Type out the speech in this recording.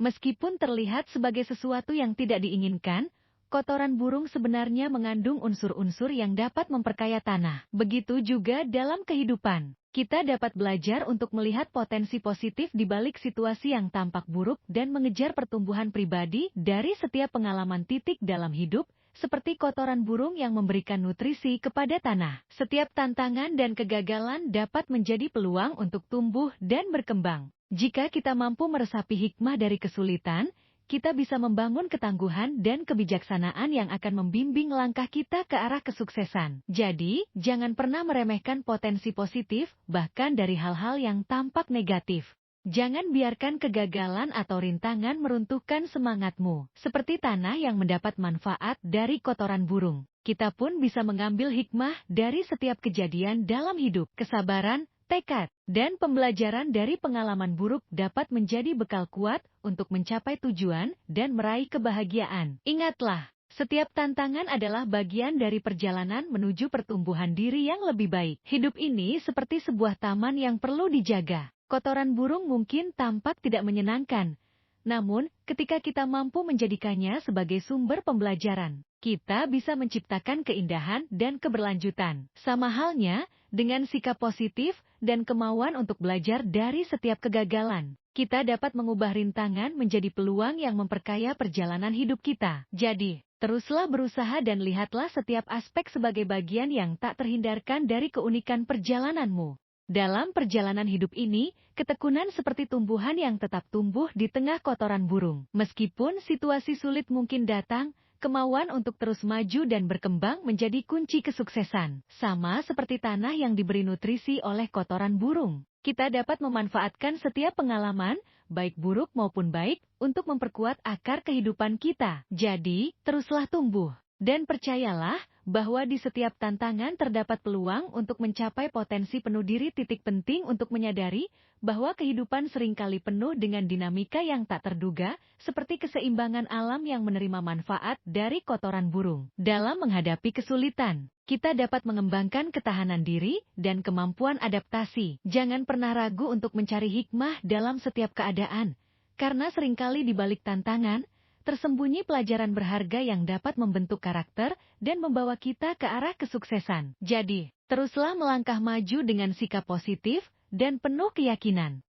Meskipun terlihat sebagai sesuatu yang tidak diinginkan, kotoran burung sebenarnya mengandung unsur-unsur yang dapat memperkaya tanah. Begitu juga dalam kehidupan. Kita dapat belajar untuk melihat potensi positif di balik situasi yang tampak buruk dan mengejar pertumbuhan pribadi dari setiap pengalaman titik dalam hidup, seperti kotoran burung yang memberikan nutrisi kepada tanah. Setiap tantangan dan kegagalan dapat menjadi peluang untuk tumbuh dan berkembang. Jika kita mampu meresapi hikmah dari kesulitan, kita bisa membangun ketangguhan dan kebijaksanaan yang akan membimbing langkah kita ke arah kesuksesan. Jadi, jangan pernah meremehkan potensi positif, bahkan dari hal-hal yang tampak negatif. Jangan biarkan kegagalan atau rintangan meruntuhkan semangatmu. Seperti tanah yang mendapat manfaat dari kotoran burung, kita pun bisa mengambil hikmah dari setiap kejadian dalam hidup. Kesabaran, tekad, dan pembelajaran dari pengalaman buruk dapat menjadi bekal kuat untuk mencapai tujuan dan meraih kebahagiaan. Ingatlah, setiap tantangan adalah bagian dari perjalanan menuju pertumbuhan diri yang lebih baik. Hidup ini seperti sebuah taman yang perlu dijaga. Kotoran burung mungkin tampak tidak menyenangkan, namun ketika kita mampu menjadikannya sebagai sumber pembelajaran, kita bisa menciptakan keindahan dan keberlanjutan. Sama halnya dengan sikap positif dan kemauan untuk belajar dari setiap kegagalan, kita dapat mengubah rintangan menjadi peluang yang memperkaya perjalanan hidup kita. Jadi, teruslah berusaha dan lihatlah setiap aspek sebagai bagian yang tak terhindarkan dari keunikan perjalananmu. Dalam perjalanan hidup ini, ketekunan seperti tumbuhan yang tetap tumbuh di tengah kotoran burung. Meskipun situasi sulit mungkin datang, kemauan untuk terus maju dan berkembang menjadi kunci kesuksesan. Sama seperti tanah yang diberi nutrisi oleh kotoran burung, kita dapat memanfaatkan setiap pengalaman, baik buruk maupun baik, untuk memperkuat akar kehidupan kita. Jadi, teruslah tumbuh. Dan percayalah, bahwa di setiap tantangan terdapat peluang untuk mencapai potensi penuh diri. Penting untuk menyadari bahwa kehidupan seringkali penuh dengan dinamika yang tak terduga, seperti keseimbangan alam yang menerima manfaat dari kotoran burung. Dalam menghadapi kesulitan, kita dapat mengembangkan ketahanan diri dan kemampuan adaptasi. Jangan pernah ragu untuk mencari hikmah dalam setiap keadaan, karena seringkali di balik tantangan, tersembunyi pelajaran berharga yang dapat membentuk karakter dan membawa kita ke arah kesuksesan. Jadi, teruslah melangkah maju dengan sikap positif dan penuh keyakinan.